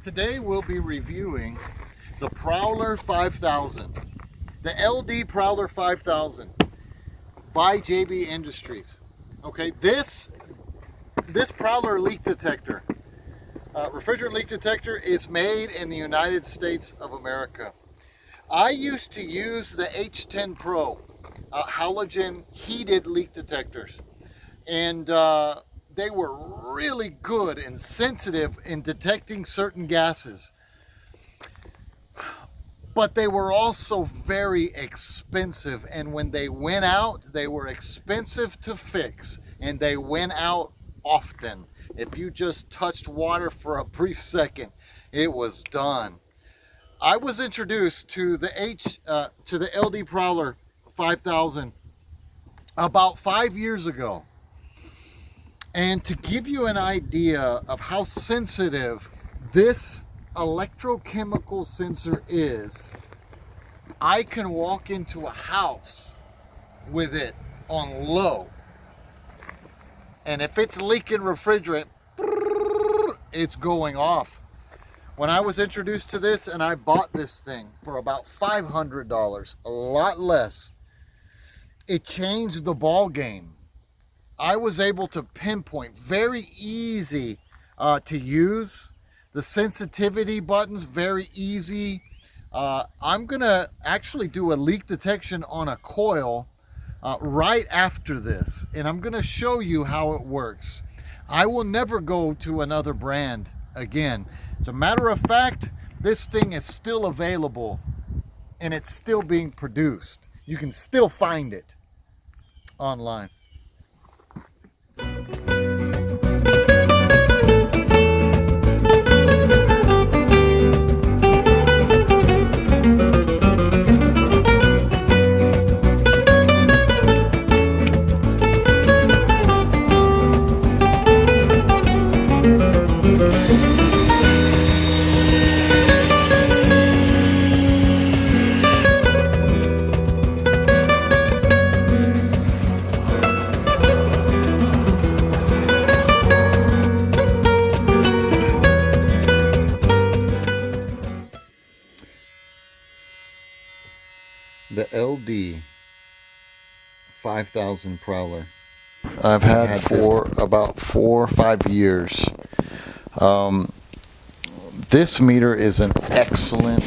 Today we'll be reviewing the Prowler 5000, the LD Prowler 5000 by JB Industries. Okay, this Prowler leak detector, refrigerant leak detector, is made in the United States of America. I used to use the H10 Pro halogen heated leak detectors, and they were really good and sensitive in detecting certain gases. But they were also very expensive, and when they went out, they were expensive to fix, and they went out often. If you just touched water for a brief second, it was done. I was introduced to the LD Prowler 5000 about 5 years ago. And to give you an idea of how sensitive this electrochemical sensor is, I can walk into a house with it on low, and if it's leaking refrigerant, it's going off. When I was introduced to this, and I bought this thing for about $500, a lot less, it changed the ball game. I was able to pinpoint, very easy to use. The sensitivity buttons, very easy. I'm gonna actually do a leak detection on a coil right after this, and I'm gonna show you how it works. I will never go to another brand again. As a matter of fact, this thing is still available and it's still being produced. You can still find it online. The LD 5000 Prowler I've had for about 4 or 5 years. This meter is an excellent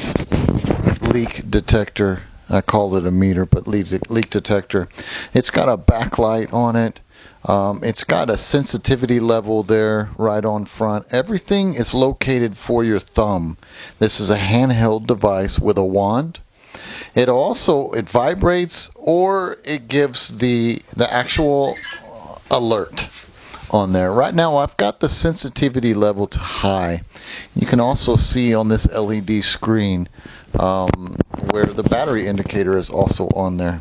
leak detector. I call it a meter, but leak detector. It's got a backlight on it. It's got a sensitivity level there right on front. Everything is located for your thumb. This is a handheld device with a wand. It vibrates, or it gives the actual alert on there. Right now I've got the sensitivity level to high. You can also see on this LED screen where the battery indicator is also on there.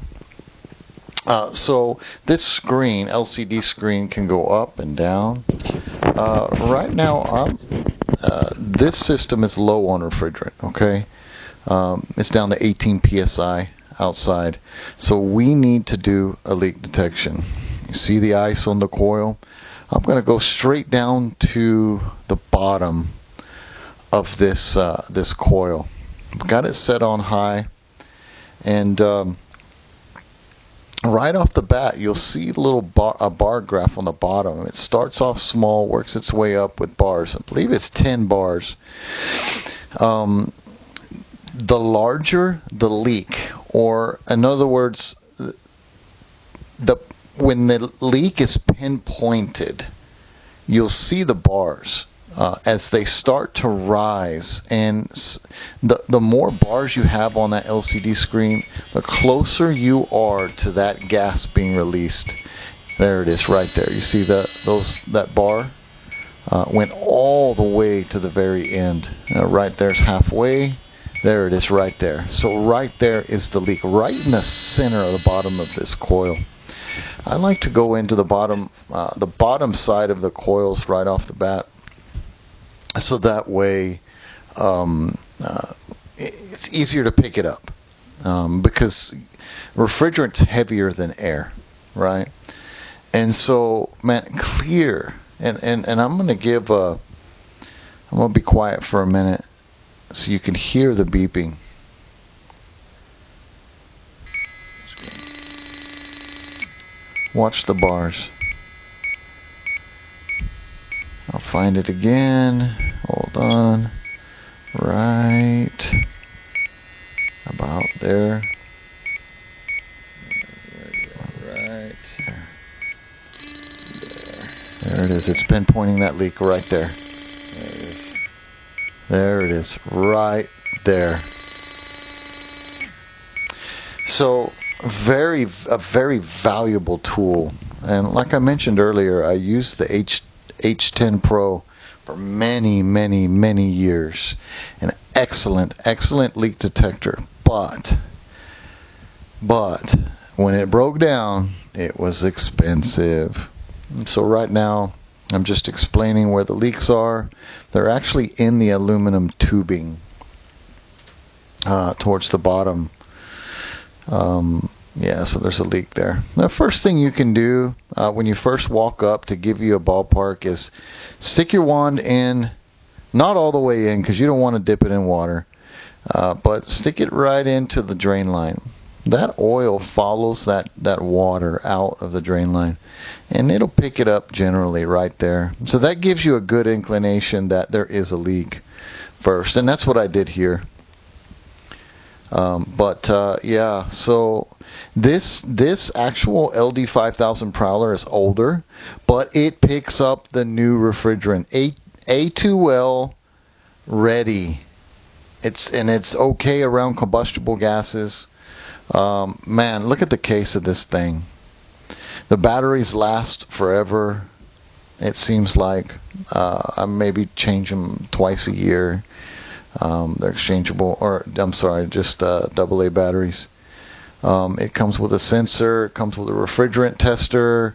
So this screen, LCD screen, can go up and down. Right now this system is low on refrigerant, okay? It's down to 18 psi outside, so we need to do a leak detection. You see the ice on the coil? I'm going to go straight down to the bottom of this coil. I've got it set on high, and right off the bat you'll see a bar graph on the bottom. It starts off small, works its way up with bars. I believe it's 10 bars. The larger the leak, or in other words, when the leak is pinpointed, you'll see the bars as they start to rise, and the more bars you have on that LCD screen, the closer you are to that gas being released. There it is right there. You see that bar went all the way to the very end. Right there's halfway. There it is right there. So right there is the leak, right in the center of the bottom of this coil. I like to go into the bottom side of the coils right off the bat, so that way it's easier to pick it up, because refrigerant's heavier than air, right? And so, man, clear. And I'm going to give I'm going to be quiet for a minute so you can hear the beeping. Watch the bars. I'll find it again. Hold on. Right about there. Right there. There it is. It's pinpointing that leak right there. There it is. There it is. Right there. So a very valuable tool. And like I mentioned earlier, I used the H10 Pro for many years. An excellent leak detector. But when it broke down, it was expensive. And so right now, I'm just explaining where the leaks are. They're actually in the aluminum tubing towards the bottom. Yeah, so there's a leak there. The first thing you can do when you first walk up, to give you a ballpark, is stick your wand in, not all the way in because you don't want to dip it in water, but stick it right into the drain line. That oil follows that water out of the drain line, and it'll pick it up generally right there. So that gives you a good inclination that there is a leak first, and that's what I did here. Yeah, so this actual LD 5000 Prowler is older, but it picks up the new refrigerant, A2L ready. It's okay around combustible gases. Man, look at the case of this thing. The batteries last forever. It seems like I maybe change them twice a year. They're exchangeable, or I'm sorry, just AA batteries. It comes with a sensor. It comes with a refrigerant tester,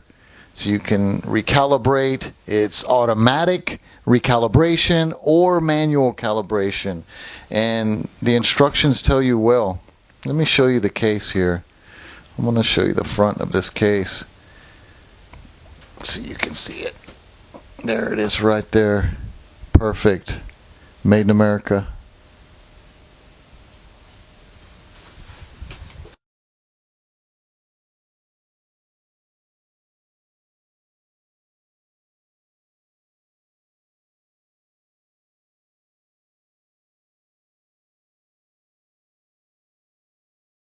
so you can recalibrate. It's automatic recalibration or manual calibration, and the instructions tell you well. Let me show you the case here. I'm going to show you the front of this case so you can see it. There it is right there. Perfect. Made in America.